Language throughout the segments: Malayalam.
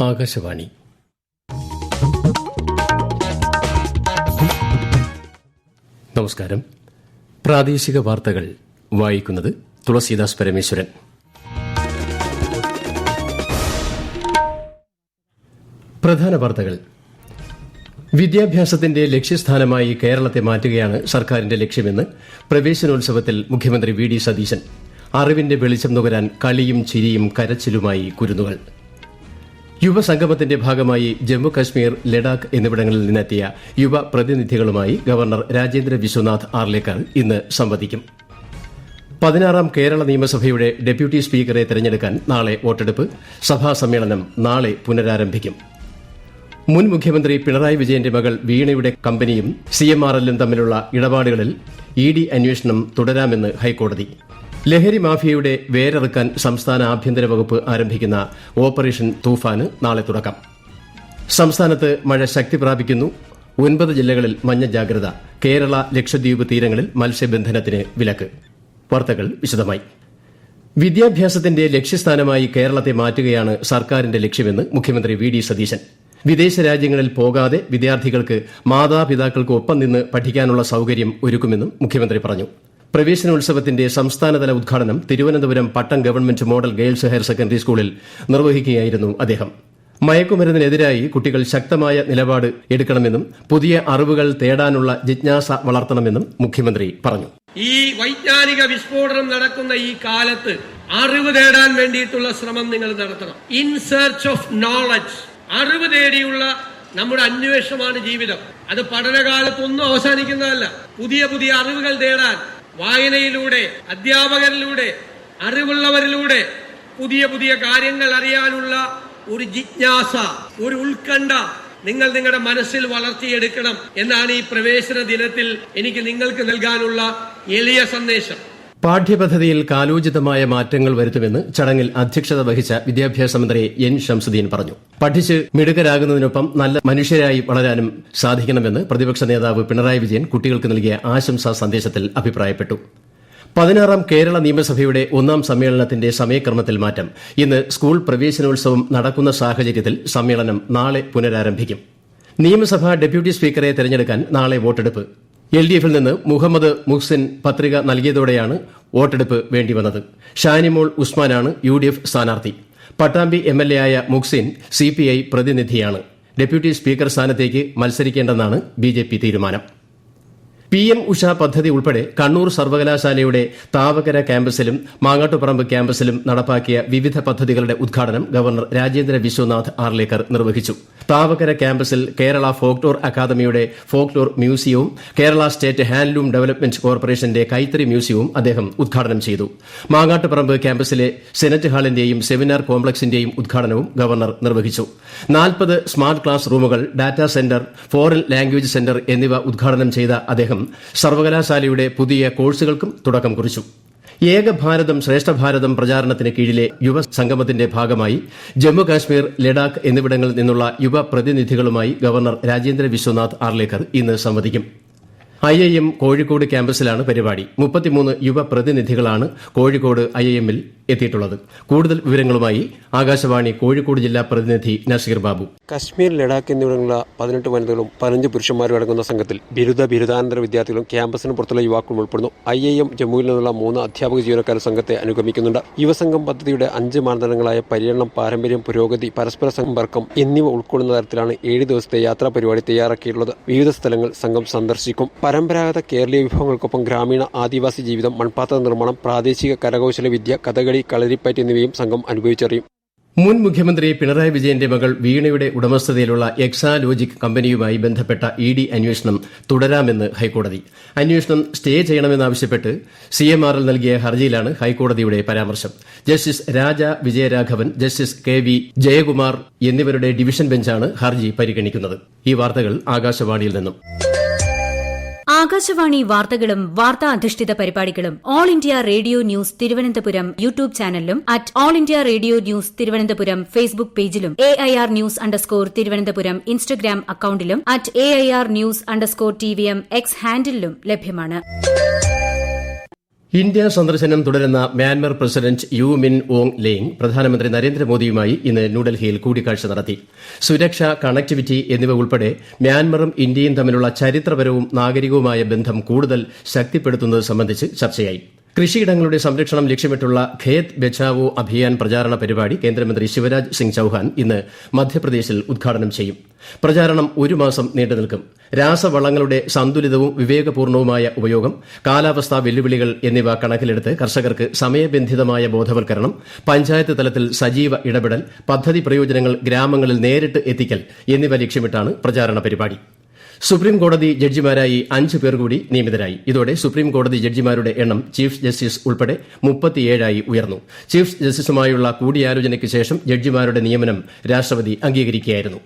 ആകാശവാണി. നമസ്കാരം. പ്രാദേശിക വാർത്തകൾ വായിക്കുന്നത് തുളസീദാസ് പരമേശ്വരൻ. പ്രധാന വാർത്തകൾ. വിദ്യാഭ്യാസത്തിന്റെ ലക്ഷ്യസ്ഥാനമായി കേരളത്തെ മാറ്റുകയാണ് സർക്കാരിന്റെ ലക്ഷ്യമെന്ന് പ്രവേശനോത്സവത്തിൽ മുഖ്യമന്ത്രി വി ഡി സതീശൻ. അറിവിന്റെ വെളിച്ചം നുകരാൻ കളിയും ചിരിയും കരച്ചിലുമായി കുരുന്നുകൾ. യുവസംഗമത്തിന്റെ ഭാഗമായി ജമ്മു കശ്മീർ, ലഡാക്ക് എന്നിവിടങ്ങളിൽ നിന്നെത്തിയ യുവ പ്രതിനിധികളുമായി ഗവർണർ രാജേന്ദ്ര വിശ്വനാഥ് ആർലേക്കർ ഇന്ന് സംവദിക്കും. 16ാം കേരള നിയമസഭയുടെ ഡെപ്യൂട്ടി സ്പീക്കറെ തെരഞ്ഞെടുക്കാൻ നാളെ വോട്ടെടുപ്പ്. സഭാ സമ്മേളനം നാളെ പുനരാരംഭിക്കും. മുൻ മുഖ്യമന്ത്രി പിണറായി വിജയന്റെ മകൾ വീണയുടെ കമ്പനിയും CMRL-ഉം തമ്മിലുള്ള ഇടപാടുകളിൽ ED അന്വേഷണം തുടരാമെന്ന് ഹൈക്കോടതി. ലഹരി മാഫിയയുടെ വേരറുക്കാൻ സംസ്ഥാന ആഭ്യന്തര വകുപ്പ് ആരംഭിക്കുന്ന ഓപ്പറേഷൻ തൂഫാന് നാളെ തുടക്കം. സംസ്ഥാനത്ത് മഴ ശക്തി പ്രാപിക്കുന്നു. 9 ജില്ലകളിൽ മഞ്ഞ ജാഗ്രത. കേരള, ലക്ഷദ്വീപ് തീരങ്ങളിൽ മത്സ്യബന്ധനത്തിന് വിലക്ക്. വാർത്തകൾ വിശദമായി. വിദ്യാഭ്യാസത്തിന്റെ ലക്ഷ്യസ്ഥാനമായി കേരളത്തെ മാറ്റുകയാണ് സർക്കാരിന്റെ ലക്ഷ്യമെന്ന് മുഖ്യമന്ത്രി വി ഡി സതീശൻ. വിദേശ രാജ്യങ്ങളിൽ പോകാതെ വിദ്യാർത്ഥികൾക്ക് മാതാപിതാക്കൾക്ക് ഒപ്പം നിന്ന് പഠിക്കാനുള്ള സൌകര്യം ഒരുക്കുമെന്നും മുഖ്യമന്ത്രി പറഞ്ഞു. പ്രവേശനോത്സവത്തിന്റെ സംസ്ഥാനതല ഉദ്ഘാടനം Thiruvananthapuram Pattom government model girls higher secondary സ്കൂളിൽ നിർവഹിക്കുകയായിരുന്നു അദ്ദേഹം. മയക്കുമരുന്നിനെതിരായി കുട്ടികൾ ശക്തമായ നിലപാട് എടുക്കണമെന്നും പുതിയ അറിവുകൾ തേടാനുള്ള ജിജ്ഞാസ വളർത്തണമെന്നും മുഖ്യമന്ത്രി പറഞ്ഞു. ഈ വൈജ്ഞാനിക വിസ്ഫോടനം നടക്കുന്ന ഈ കാലത്ത് അറിവ് തേടാൻ വേണ്ടിയിട്ടുള്ള ശ്രമം നിങ്ങൾ നടത്തണം. ഇൻ സെർച്ച് ഓഫ് നോളജ്, അറിവ് തേടിയുള്ള നമ്മുടെ അന്വേഷണമാണ് ജീവിതം. അത് പഠനകാലത്തൊന്നും അവസാനിക്കുന്നതല്ല. പുതിയ പുതിയ അറിവുകൾ തേടാൻ വായനയിലൂടെ, അധ്യാപകരിലൂടെ, അറിവുള്ളവരിലൂടെ പുതിയ പുതിയ കാര്യങ്ങൾ അറിയാനുള്ള ഒരു ജിജ്ഞാസ, ഒരു ഉത്കണ്ഠ നിങ്ങൾ നിങ്ങളുടെ മനസ്സിൽ വളർത്തിയെടുക്കണം എന്നാണ് ഈ പ്രവേശന ദിനത്തിൽ എനിക്ക് നിങ്ങൾക്ക് നൽകാനുള്ള എളിയ സന്ദേശം. പാഠ്യപദ്ധതിയിൽ കാലോചിതമായ മാറ്റങ്ങൾ വരുത്തുമെന്ന് ചടങ്ങിൽ അധ്യക്ഷത വഹിച്ച വിദ്യാഭ്യാസ മന്ത്രി N. ഷംസുദ്ദീൻ പറഞ്ഞു. പഠിച്ച് മിടുക്കരാകുന്നതിനൊപ്പം നല്ല മനുഷ്യരായി വളരാനും സാധിക്കണമെന്ന് പ്രതിപക്ഷ നേതാവ് പിണറായി വിജയൻ കുട്ടികൾക്ക് നൽകിയ ആശംസാ സന്ദേശത്തിൽ അഭിപ്രായപ്പെട്ടു. 16ാം കേരള നിയമസഭയുടെ 1ാം സമ്മേളനത്തിന്റെ സമയക്രമത്തിൽ മാറ്റം. ഇന്ന് സ്കൂൾ പ്രവേശനോത്സവം നടക്കുന്ന സാഹചര്യത്തിൽ സമ്മേളനം നാളെ പുനരാരംഭിക്കും. നിയമസഭാ ഡെപ്യൂട്ടി സ്പീക്കറെ തെരഞ്ഞെടുക്കാൻ നാളെ വോട്ടെടുപ്പ്. LDF-ൽ നിന്ന് മുഹമ്മദ് മുഹ്സിൻ പത്രിക നൽകിയതോടെയാണ് വോട്ടെടുപ്പ് വേണ്ടിവന്നത്. ഷാനിമോൾ ഉസ്മാനാണ് UDF സ്ഥാനാർത്ഥി. പട്ടാമ്പി MLA ആയ മുഹ്സിൻ CPI പ്രതിനിധിയാണ്. ഡെപ്യൂട്ടി സ്പീക്കർ സ്ഥാനത്തേക്ക് മത്സരിക്കേണ്ടെന്നാണ് BJP തീരുമാനം. PM ഉഷ പദ്ധതി ഉൾപ്പെടെ കണ്ണൂർ സർവകലാശാലയുടെ താവക്കര ക്യാമ്പസിലും മാങ്ങാട്ടുപറമ്പ് ക്യാമ്പസിലും നടപ്പാക്കിയ വിവിധ പദ്ധതികളുടെ ഉദ്ഘാടനം ഗവർണർ രാജേന്ദ്ര വിശ്വനാഥ് ആർലേക്കർ നിർവഹിച്ചു. താവക്കര ക്യാമ്പസിൽ കേരള ഫോക്ലോർ അക്കാദമിയുടെ ഫോക്ലോർ മ്യൂസിയവും കേരള സ്റ്റേറ്റ് ഹാൻഡ്ലൂം ഡെവലപ്മെന്റ് കോർപ്പറേഷന്റെ കൈത്തറി മ്യൂസിയവും അദ്ദേഹം ഉദ്ഘാടനം ചെയ്തു. മാങ്ങാട്ടുപറമ്പ് ക്യാമ്പസിലെ സെനറ്റ് ഹാളിന്റെയും സെമിനാർ കോംപ്ലക്സിന്റെയും ഉദ്ഘാടനവും ഗവർണർ നിർവഹിച്ചു. 40 സ്മാർട്ട് ക്ലാസ് റൂമുകൾ, data centre, foreign language centre എന്നിവ ഉദ്ഘാടനം ചെയ്ത അദ്ദേഹം സർവകലാശാലയുടെ പുതിയ കോഴ്സുകൾക്കും തുടക്കം കുറിച്ചു. ഏക ഭാരതം ശ്രേഷ്ഠ ഭാരതം പ്രചാരണത്തിന് കീഴിലെ യുവ സംഗമത്തിന്റെ ഭാഗമായി ജമ്മു കാശ്മീർ, ലഡാക്ക് എന്നിവിടങ്ങളിൽ നിന്നുള്ള യുവ പ്രതിനിധികളുമായി ഗവർണർ രാജേന്ദ്ര വിശ്വനാഥ് ആർലേക്കർ ഇന്ന് സംവദിക്കും. IIM കോഴിക്കോട് ക്യാമ്പസിലാണ് പരിപാടി. 33 യുവ പ്രതിനിധികളാണ് കോഴിക്കോട് IIM-ൽ എത്തിയിട്ടുള്ളത്. കൂടുതൽ വിവരങ്ങളുമായി ആകാശവാണി കോഴിക്കോട് ജില്ലാ പ്രതിനിധി നസീർ ബാബു. കശ്മീർ, ലഡാക്ക് എന്നിവിടങ്ങളിലുള്ള 18 വനിതകളും 15 പുരുഷന്മാരും അടങ്ങുന്ന സംഘത്തിൽ ബിരുദാനന്തര വിദ്യാർത്ഥികളും ക്യാമ്പസിന് പുറത്തുള്ള യുവാക്കളും ഉൾപ്പെടുന്നു. IIM ജമ്മുവിൽ നിന്നുള്ള 3 അധ്യാപക ജീവനക്കാർ സംഘത്തെ അനുഗമിക്കുന്നുണ്ട്. യുവസംഘം പദ്ധതിയുടെ 5 മാനദണ്ഡങ്ങളായ പര്യടനം, പാരമ്പര്യം, പുരോഗതി, പരസ്പര സമ്പർക്കം എന്നിവ ഉൾക്കൊള്ളുന്ന തരത്തിലാണ് 7 ദിവസത്തെ യാത്രാ പരിപാടി തയ്യാറാക്കിയിട്ടുള്ളത്. വിവിധ സ്ഥലങ്ങൾ സംഘം സന്ദർശിക്കും. പരമ്പരാഗത കേരളീയ വിഭവങ്ങൾക്കൊപ്പം ഗ്രാമീണ ആദിവാസി ജീവിതം, മൺപാത്ര നിർമ്മാണം, പ്രാദേശിക കരകൌശല വിദ്യ, കഥകളി, കളരിപ്പയറ്റ് എന്നിവയും സംഘം അനുഭവിച്ചറിയും. മുൻ മുഖ്യമന്ത്രി പിണറായി വിജയന്റെ മകൾ വീണയുടെ ഉടമസ്ഥതയിലുള്ള എക്സാലോജിക് കമ്പനിയുമായി ബന്ധപ്പെട്ട ED അന്വേഷണം തുടരാമെന്ന് ഹൈക്കോടതി. അന്വേഷണം സ്റ്റേ ചെയ്യണമെന്നാവശ്യപ്പെട്ട് CMRL നൽകിയ ഹർജിയിലാണ് ഹൈക്കോടതിയുടെ പരാമർശം. ജസ്റ്റിസ് രാജ വിജയരാഘവൻ, ജസ്റ്റിസ് KV ജയകുമാർ എന്നിവരുടെ ഡിവിഷൻ ബെഞ്ചാണ് ഹർജി പരിഗണിക്കുന്നത്. ഈ വാർത്തകൾ ആകാശവാണിയിൽ നിന്നും. ആകാശവാണി വാർത്തകളും വാർത്താ അധിഷ്ഠിത പരിപാടികളും All India Radio News Thiruvananthapuram YouTube ചാനലിലും @ഓൾ India Radio News Thiruvananthapuram Facebook പേജിലും AIR ന്യൂസ് തിരുവനന്തപുരം ഇൻസ്റ്റഗ്രാം അക്കൌണ്ടിലും @AIR ന്യൂസ് TVM X ഹാൻഡിലും ലഭ്യമാണ്. ഇന്ത്യ സന്ദർശനം തുടരുന്ന Myanmar president U Min Aung Hlaing പ്രധാനമന്ത്രി നരേന്ദ്രമോദിയുമായി ഇന്ന് ന്യൂഡൽഹിയിൽ കൂടിക്കാഴ്ച നടത്തി. സുരക്ഷ, കണക്ടിവിറ്റി എന്നിവ ഉൾപ്പെടെ മ്യാൻമറും ഇന്ത്യയും തമ്മിലുള്ള ചരിത്രപരവും നാഗരികവുമായ ബന്ധം കൂടുതൽ ശക്തിപ്പെടുത്തുന്നത് സംബന്ധിച്ച് ചർച്ചയായി. കൃഷിയിടങ്ങളുടെ സംരക്ഷണം ലക്ഷ്യമിട്ടുള്ള ഖേത് ബച്ചാവോ അഭിയാൻ പ്രചാരണ പരിപാടി കേന്ദ്രമന്ത്രി ശിവരാജ് സിംഗ് ചൌഹാൻ ഇന്ന് മധ്യപ്രദേശിൽ ഉദ്ഘാടനം ചെയ്യും. പ്രചാരണം 1 മാസം നീണ്ടുനിൽക്കും. രാസവളങ്ങളുടെ സന്തുലിതവും വിവേകപൂർണവുമായ ഉപയോഗം, കാലാവസ്ഥാ വെല്ലുവിളികൾ എന്നിവ കണക്കിലെടുത്ത് കർഷകർക്ക് സമയബന്ധിതമായ ബോധവൽക്കരണം, പഞ്ചായത്ത് തലത്തിൽ സജീവ ഇടപെടൽ, പദ്ധതി പ്രയോജനങ്ങൾ ഗ്രാമങ്ങളിൽ നേരിട്ട് എത്തിക്കൽ എന്നിവ ലക്ഷ്യമിട്ടാണ് പ്രചാരണ പരിപാടി. സുപ്രീംകോടതി ജഡ്ജിമാരായി 5 പേർ കൂടി നിയമിതരായി. ഇതോടെ സുപ്രീംകോടതി ജഡ്ജിമാരുടെ എണ്ണം ചീഫ് ജസ്റ്റിസ് ഉൾപ്പെടെ 37 ഉയർന്നു. ചീഫ് ജസ്റ്റിസുമായുള്ള കൂടിയാലോചനയ്ക്ക് ശേഷം ജഡ്ജിമാരുടെ നിയമനം രാഷ്ട്രപതി അംഗീകരിക്കുകയായിരുന്നു.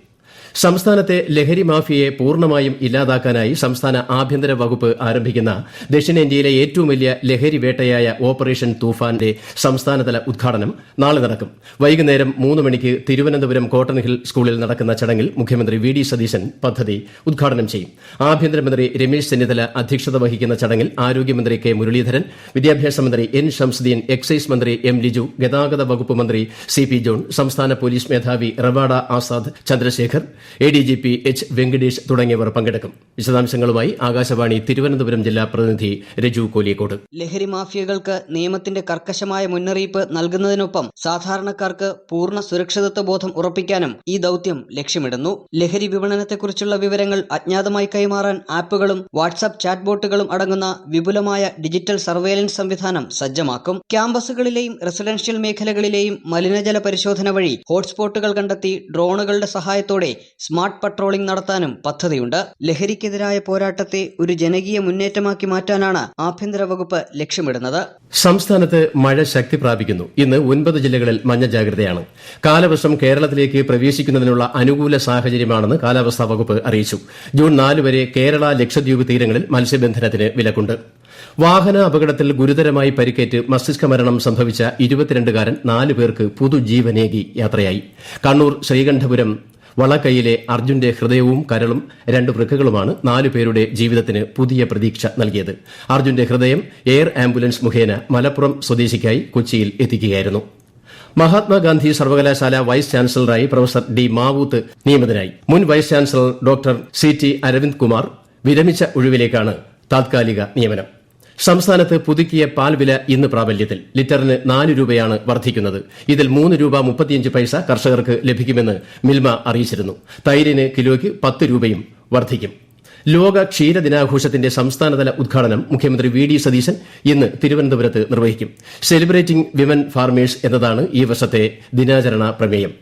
സംസ്ഥാനത്തെ ലഹരി മാഫിയയെ പൂർണ്ണമായും ഇല്ലാതാക്കാനായി സംസ്ഥാന ആഭ്യന്തര വകുപ്പ് ആരംഭിക്കുന്ന ദക്ഷിണേന്ത്യയിലെ ഏറ്റവും വലിയ ലഹരി വേട്ടയായ ഓപ്പറേഷൻ തൂഫാന്റെ സംസ്ഥാനതല ഉദ്ഘാടനം നാളെ നടക്കും. വൈകുന്നേരം 3 മണിക്ക് തിരുവനന്തപുരം കോട്ടൺ ഹിൽ സ്കൂളിൽ നടക്കുന്ന ചടങ്ങിൽ മുഖ്യമന്ത്രി വി.ഡി. സതീശൻ പദ്ധതി ഉദ്ഘാടനം ചെയ്യും. ആഭ്യന്തരമന്ത്രി രമേശ് ചെന്നിത്തല അധ്യക്ഷത വഹിക്കുന്ന ചടങ്ങിൽ ആരോഗ്യമന്ത്രി കെ മുരളീധരൻ, വിദ്യാഭ്യാസ മന്ത്രി എൻ ശംസുദ്ദീൻ, എക്സൈസ് മന്ത്രി എം ലിജു, ഗതാഗത വകുപ്പ് മന്ത്രി സി.പി. ജോൺ, സംസ്ഥാന പോലീസ് മേധാവി റവാഡ ആസാദ് ചന്ദ്രശേഖർ, എഡിജിപി എച്ച് വെങ്കടേഷ് തുടങ്ങിയവർ പങ്കെടുക്കും. വിശദാംശങ്ങളുമായി ആകാശവാണി തിരുവനന്തപുരം ജില്ലാ പ്രതിനിധി രജു കോലിയക്കോട്. ലഹരി മാഫിയകൾക്ക് നിയമത്തിന്റെ കർക്കശമായ മുന്നറിയിപ്പ് നൽകുന്നതിനൊപ്പം സാധാരണക്കാർക്ക് പൂർണ്ണ സുരക്ഷിതത്വ ബോധം ഉറപ്പിക്കാനും ഈ ദൌത്യം ലക്ഷ്യമിടുന്നു. ലഹരി വിപണനത്തെക്കുറിച്ചുള്ള വിവരങ്ങൾ അജ്ഞാതമായി കൈമാറാൻ ആപ്പുകളും വാട്സ്ആപ്പ് ചാറ്റ് ബോട്ടുകളും അടങ്ങുന്ന വിപുലമായ ഡിജിറ്റൽ സർവേലൻസ് സംവിധാനം സജ്ജമാക്കും. ക്യാമ്പസുകളിലെയും റെസിഡൻഷ്യൽ മേഖലകളിലെയും മലിനജല പരിശോധന വഴി ഹോട്ട്സ്പോട്ടുകൾ കണ്ടെത്തി ഡ്രോണുകളുടെ സഹായത്തോടെ സ്മാർട്ട് പട്രോളിംഗ് നടത്താനും പദ്ധതിയുണ്ട്. ലഹരിക്കെതിരായ പോരാട്ടത്തെ ഒരു ജനകീയ മുന്നേറ്റമാക്കി മാറ്റാനാണ് ആഭ്യന്തര വകുപ്പ് ലക്ഷ്യമിടുന്നത്. സംസ്ഥാനത്ത് മഴ ശക്തി പ്രാപിക്കുന്നു. ഇന്ന് 9 ജില്ലകളിൽ മഞ്ഞ ജാഗ്രതയാണ്. കാലവർഷം കേരളത്തിലേക്ക് പ്രവേശിക്കുന്നതിനുള്ള അനുകൂല സാഹചര്യമാണെന്ന് കാലാവസ്ഥാ വകുപ്പ് അറിയിച്ചു. ജൂൺ 4 വരെ കേരള, ലക്ഷദ്വീപ് തീരങ്ങളിൽ മത്സ്യബന്ധനത്തിന് വിലക്കുണ്ട്. വാഹന അപകടത്തിൽ ഗുരുതരമായി പരിക്കേറ്റ് മസ്തിഷ്ക മരണം സംഭവിച്ച 22കാരൻ 4 പേർക്ക് പുതുജീവനേകി യാത്രയായി. കണ്ണൂർ ശ്രീകണ്ഠപുരം വളക്കൈയിലെ അർജുന്റെ ഹൃദയവും കരളും 2 വൃക്കകളുമാണ് 4 പേരുടെ ജീവിതത്തിന് പുതിയ പ്രതീക്ഷ നൽകിയത്. അർജുന്റെ ഹൃദയം എയർ ആംബുലൻസ് മുഖേന മലപ്പുറം സ്വദേശിക്കായി കൊച്ചിയിൽ എത്തിക്കുകയായിരുന്നു. മഹാത്മാഗാന്ധി സർവകലാശാല വൈസ് ചാൻസലറായി പ്രൊഫസർ ഡി മാവൂത്ത് നിയമിതനായി. മുൻ vice chancellor doctor സി.ടി. Aravind Kumar വിരമിച്ച ഒഴിവിലേക്കാണ് താത്കാലിക നിയമനം. സംസ്ഥാനത്ത് പുതുക്കിയ പാൽ വില ഇന്ന് പ്രാബല്യത്തിൽ. ലിറ്ററിന് 4 രൂപയാണ് വർദ്ധിക്കുന്നത്. ഇതിൽ 3 രൂപ 35 പൈസ കർഷകർക്ക് ലഭിക്കുമെന്ന് മിൽമ അറിയിച്ചിരുന്നു. തൈരിന് കിലോയ്ക്ക് 10 രൂപയും വർദ്ധിക്കും. ലോക ക്ഷീരദിനാഘോഷത്തിന്റെ സംസ്ഥാനതല ഉദ്ഘാടനം മുഖ്യമന്ത്രി വി.ഡി. സതീശൻ ഇന്ന് തിരുവനന്തപുരത്ത് നിർവഹിക്കും. സെലിബ്രേറ്റിംഗ് വിമൻ ഫാർമേഴ്സ് എന്നതാണ് ഈ വർഷത്തെ ദിനാചരണ പ്രമേയം.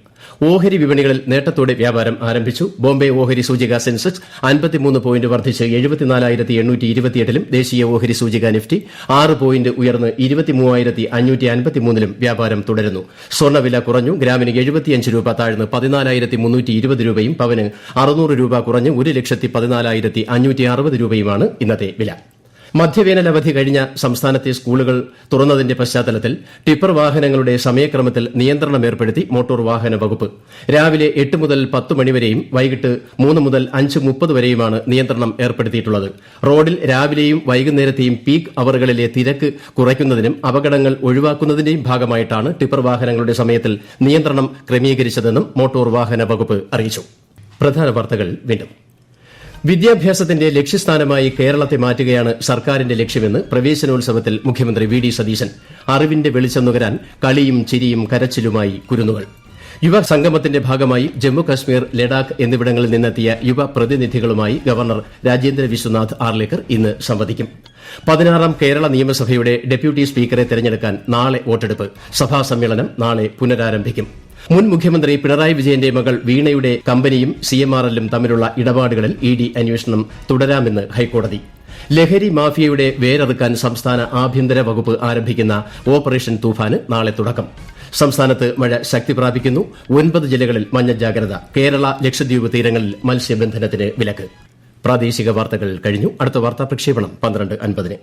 ഓഹരി വിപണികളിൽ നേട്ടത്തോടെ വ്യാപാരം ആരംഭിച്ചു. ബോംബെ ഓഹരി സൂചിക സെൻസെക്സ് 53 പോയിന്റ് വർദ്ധിച്ച് 74,828ലും ദേശീയ ഓഹരി സൂചിക നിഫ്റ്റി 6 പോയിന്റ് ഉയർന്ന് 23,553ലും വ്യാപാരം തുടരുന്നു. സ്വർണ്ണവില കുറഞ്ഞു. ഗ്രാമിന് 75 രൂപ താഴ്ന്ന് 14,320 രൂപയും പവന് 600 രൂപ കുറഞ്ഞ് 1,14,560 രൂപയുമാണ് ഇന്നത്തെ വില. മധ്യവേനൽ അവധി കഴിഞ്ഞ സംസ്ഥാനത്തെ സ്കൂളുകൾ തുറന്നതിന്റെ പശ്ചാത്തലത്തിൽ ടിപ്പർ വാഹനങ്ങളുടെ സമയക്രമത്തിൽ നിയന്ത്രണം ഏർപ്പെടുത്തി മോട്ടോർ വാഹന വകുപ്പ്. രാവിലെ 8 മുതൽ 10 മണിവരെയും വൈകിട്ട് 3 മുതൽ 5:30 വരെയുമാണ് നിയന്ത്രണം ഏർപ്പെടുത്തിയിട്ടുള്ളത്. റോഡിൽ രാവിലെയും വൈകുന്നേരത്തെയും പീക്ക് അവറുകളിലെ തിരക്ക് കുറയ്ക്കുന്നതിനും അപകടങ്ങൾ ഒഴിവാക്കുന്നതിന്റെയും ഭാഗമായിട്ടാണ് ടിപ്പർ വാഹനങ്ങളുടെ സമയത്തിൽ നിയന്ത്രണം ക്രമീകരിച്ചതെന്നും മോട്ടോർ വാഹന വകുപ്പ് അറിയിച്ചു. പ്രധാന വാർത്തകൾ വീണ്ടും. വിദ്യാഭ്യാസത്തിന്റെ ലക്ഷ്യസ്ഥാനമായി കേരളത്തെ മാറ്റുകയാണ് സർക്കാരിന്റെ ലക്ഷ്യമെന്ന് പ്രവേശനോത്സവത്തിൽ മുഖ്യമന്ത്രി വി.ഡി. സതീശൻ. അറിവിന്റെ വെളിച്ചം നുകരാൻ കളിയും ചിരിയും കരച്ചിലുമായി കുരുന്നുകൾ. യുവസംഗമത്തിന്റെ ഭാഗമായി ജമ്മുകശ്മീർ, ലഡാക്ക് എന്നിവിടങ്ങളിൽ നിന്നെത്തിയ യുവ പ്രതിനിധികളുമായി ഗവർണർ രാജേന്ദ്ര വിശ്വനാഥ് ആർലേക്കർ ഇന്ന് സംവദിക്കും. 16ാം കേരള നിയമസഭയുടെ ഡെപ്യൂട്ടി സ്പീക്കറെ തെരഞ്ഞെടുക്കാൻ നാളെ വോട്ടെടുപ്പ്. സഭാ സമ്മേളനം നാളെ പുനരാരംഭിക്കും. മുൻ മുഖ്യമന്ത്രി പിണറായി വിജയന്റെ മകൾ വീണയുടെ കമ്പനിയും CMRL-ഉം തമ്മിലുള്ള ഇടപാടുകളിൽ ED അന്വേഷണം തുടരാമെന്ന് ഹൈക്കോടതി. ലഹരി മാഫിയയുടെ വേരറുക്കാൻ സംസ്ഥാന ആഭ്യന്തര വകുപ്പ് ആരംഭിക്കുന്ന ഓപ്പറേഷൻ തൂഫാന് നാളെ തുടക്കം. സംസ്ഥാനത്ത് മഴ ശക്തി പ്രാപിക്കുന്നു. 9 ജില്ലകളിൽ മഞ്ഞ ജാഗ്രത. കേരള, ലക്ഷദ്വീപ് തീരങ്ങളിൽ മത്സ്യബന്ധനത്തിന് വിലക്ക്. പ്രാദേശിക വാർത്തകൾ കഴിഞ്ഞു. അടുത്ത വാർത്താ പ്രക്ഷേപണം 12:50.